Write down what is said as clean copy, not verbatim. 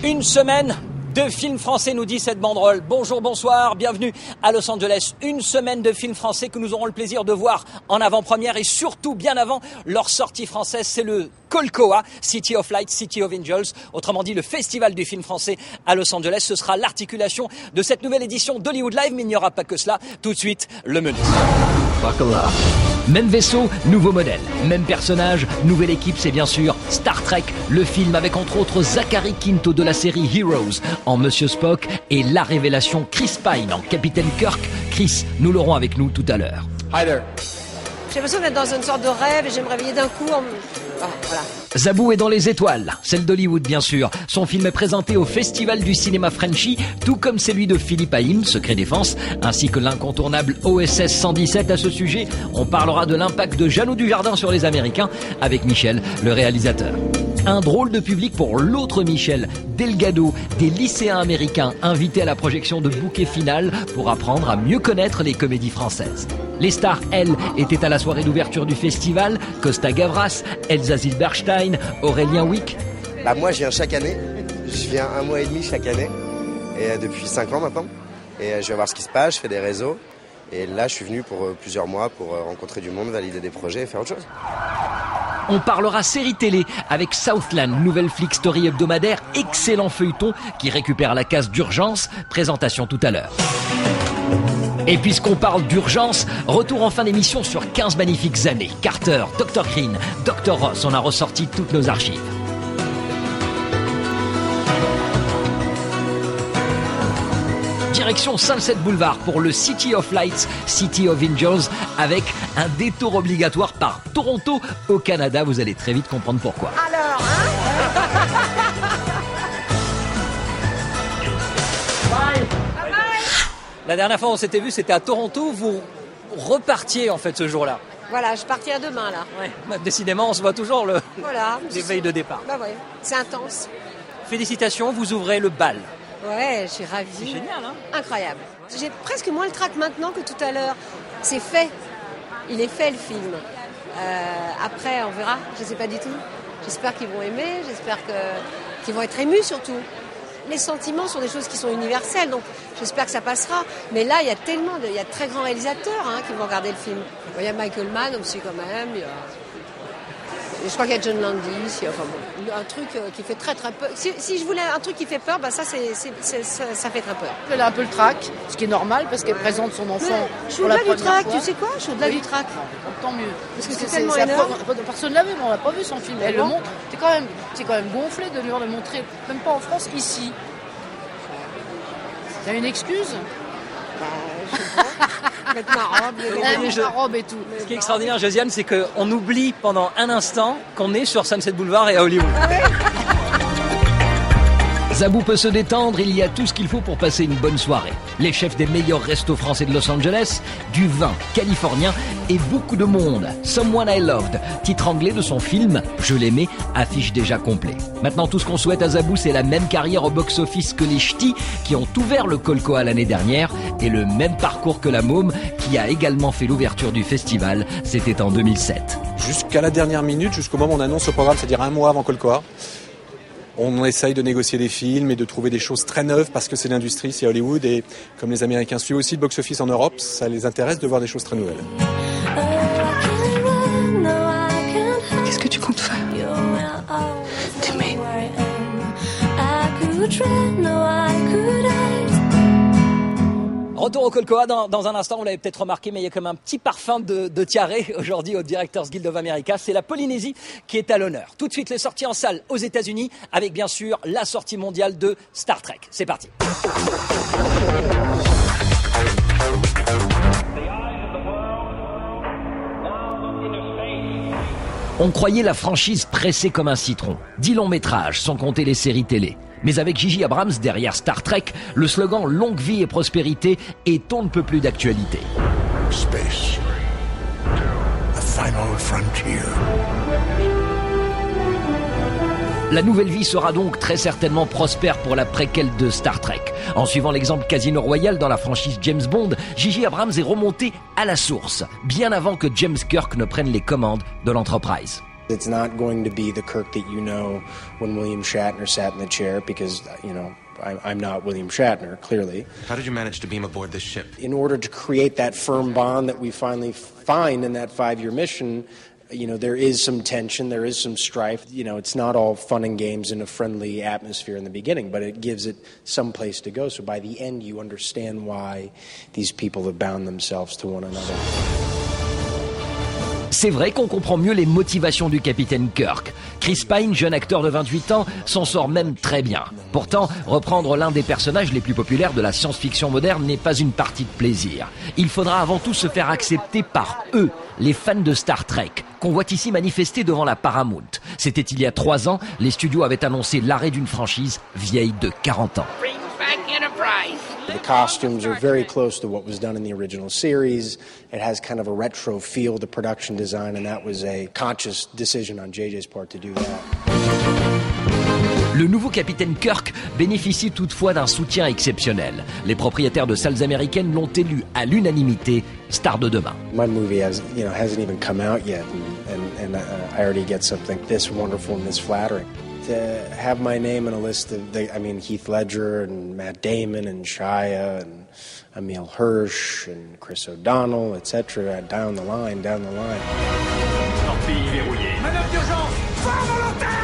Une semaine de films français, nous dit cette banderole. Bonjour, bonsoir, bienvenue à Los Angeles. Une semaine de films français que nous aurons le plaisir de voir en avant-première et surtout bien avant leur sortie française. C'est le Colcoa, City of Lights, City of Angels, autrement dit le festival du film français à Los Angeles. Ce sera l'articulation de cette nouvelle édition d'Hollywood Live, mais il n'y aura pas que cela. Tout de suite, le menu. Bacala. Même vaisseau, nouveau modèle. Même personnage, nouvelle équipe, c'est bien sûr Star Trek, le film avec entre autres Zachary Quinto de la série Heroes en Monsieur Spock et la révélation Chris Pine en Capitaine Kirk. Chris, nous l'aurons avec nous tout à l'heure. Hi there. J'ai l'impression d'être dans une sorte de rêve et je vais me réveiller d'un coup en... voilà. Zabou est dans les étoiles, celle d'Hollywood bien sûr. Son film est présenté au Festival du cinéma Frenchy, tout comme celui de Philippe Haïm, Secret Défense, ainsi que l'incontournable OSS 117. À ce sujet, on parlera de l'impact de Jeannot Dujardin sur les Américains avec Michel, le réalisateur. Un drôle de public pour l'autre Michel Delgado, des lycéens américains invités à la projection de Bouquet Final pour apprendre à mieux connaître les comédies françaises. Les stars, elles, étaient à la soirée d'ouverture du festival. Costa Gavras, Elsa Zilberstein, Aurélien Wick. Moi, je viens chaque année. Je viens 1 mois et demi chaque année. Et depuis 5 ans maintenant. Et je viens voir ce qui se passe, je fais des réseaux. Et là, je suis venu pour plusieurs mois pour rencontrer du monde, valider des projets et faire autre chose. On parlera série télé avec Southland, nouvelle flic story hebdomadaire, excellent feuilleton qui récupère la case d'urgence. Présentation tout à l'heure. Et puisqu'on parle d'urgence, retour en fin d'émission sur 15 magnifiques années. Carter, Dr. Green, Dr. Ross, on a ressorti toutes nos archives. Direction Sunset Boulevard pour le City of Lights, City of Angels, avec un détour obligatoire par Toronto au Canada. Vous allez très vite comprendre pourquoi. Alors, La dernière fois où on s'était vu, c'était à Toronto. Vous repartiez en fait ce jour-là. Voilà, je partirai demain là. Ouais. Décidément, on se voit toujours Voilà. l'éveil de départ. Bah ouais, c'est intense. Félicitations, vous ouvrez le bal. Ouais, je suis ravie. C'est génial, hein? Incroyable. J'ai presque moins le trac maintenant que tout à l'heure. C'est fait. Il est fait le film. Après, on verra. Je ne sais pas du tout. J'espère qu'ils vont aimer. J'espère qu'ils vont être émus surtout. Les sentiments sont des choses qui sont universelles, donc j'espère que ça passera. Mais là, il y a de très grands réalisateurs qui vont regarder le film. Il y a Michael Mann aussi quand même. Je crois qu'il y a John Landis. Un truc qui fait très très peur. Si je voulais un truc qui fait peur, ça fait très peur. Elle a un peu le trac, ce qui est normal parce qu'elle présente son enfant. Je suis au-delà du trac, tu sais quoi? Je suis au-delà du trac. Tant mieux. Parce que c'est tellement énorme. Personne ne l'a vu, mais on l'a pas vu son film. Elle le montre. C'est quand même gonflé de lui le montrer, même pas en France, ici. T'as une excuse? Je sais pas. Mettre ma robe, et tout. Ce qui est extraordinaire, Josiane, c'est qu'on oublie pendant un instant qu'on est sur Sunset Boulevard et à Hollywood. Zabou peut se détendre, il y a tout ce qu'il faut pour passer une bonne soirée. Les chefs des meilleurs restos français de Los Angeles, du vin californien et beaucoup de monde. Someone I Loved, titre anglais de son film Je l'aimais, affiche déjà complet. Maintenant, tout ce qu'on souhaite à Zabou, c'est la même carrière au box-office que les Ch'tis qui ont ouvert le Colcoa l'année dernière et le même parcours que la Môme qui a également fait l'ouverture du festival. C'était en 2007. Jusqu'à la dernière minute, jusqu'au moment où on annonce le programme, c'est-à-dire 1 mois avant Colcoa, on essaye de négocier des films et de trouver des choses très neuves parce que c'est l'industrie, c'est Hollywood et comme les Américains suivent aussi le box-office en Europe, ça les intéresse de voir des choses très nouvelles. Qu'est-ce que tu comptes faire? T'aimer. Retour au Colcoa dans un instant, vous l'avez peut-être remarqué, mais il y a comme un petit parfum de tiare aujourd'hui au Directors Guild of America. C'est la Polynésie qui est à l'honneur. Tout de suite, les sorties en salle aux États-Unis avec bien sûr la sortie mondiale de Star Trek. C'est parti. On croyait la franchise pressée comme un citron. 10 longs métrages, sans compter les séries télé. Mais avec J.J. Abrams derrière Star Trek, le slogan « Longue vie et prospérité » est on ne peut plus d'actualité. Space, the final frontier. La nouvelle vie sera donc très certainement prospère pour la préquelle de Star Trek. En suivant l'exemple Casino Royale dans la franchise James Bond, J.J. Abrams est remonté à la source, bien avant que James Kirk ne prenne les commandes de l'Enterprise. It's not going to be the Kirk that you know when William Shatner sat in the chair because, I'm not William Shatner, clearly. How did you manage to beam aboard this ship? In order to create that firm bond that we finally find in that 5-year mission, there is some tension, there is some strife. It's not all fun and games in a friendly atmosphere in the beginning, but it gives it some place to go. So by the end, you understand why these people have bound themselves to one another. C'est vrai qu'on comprend mieux les motivations du capitaine Kirk. Chris Pine, jeune acteur de 28 ans, s'en sort même très bien. Pourtant, reprendre l'un des personnages les plus populaires de la science-fiction moderne n'est pas une partie de plaisir. Il faudra avant tout se faire accepter par eux, les fans de Star Trek, qu'on voit ici manifester devant la Paramount. C'était il y a 3 ans, les studios avaient annoncé l'arrêt d'une franchise vieille de 40 ans. The costumes are very close to what was done in the original series. It has kind of a retro feel to production design, and that was a conscious decision on JJ's part to do that. Le nouveau capitaine Kirk bénéficie toutefois d'un soutien exceptionnel. Les propriétaires de salles américaines l'ont élu à l'unanimité star de demain. My movie hasn't even come out yet, and I already get something this wonderful and this flattering. To have my name in a list of, Heath Ledger and Matt Damon and Shia and Emile Hirsch and Chris O'Donnell, etc. Down the line. Torpille verrouillée. Manœuvre d'urgence. Fort volontaire.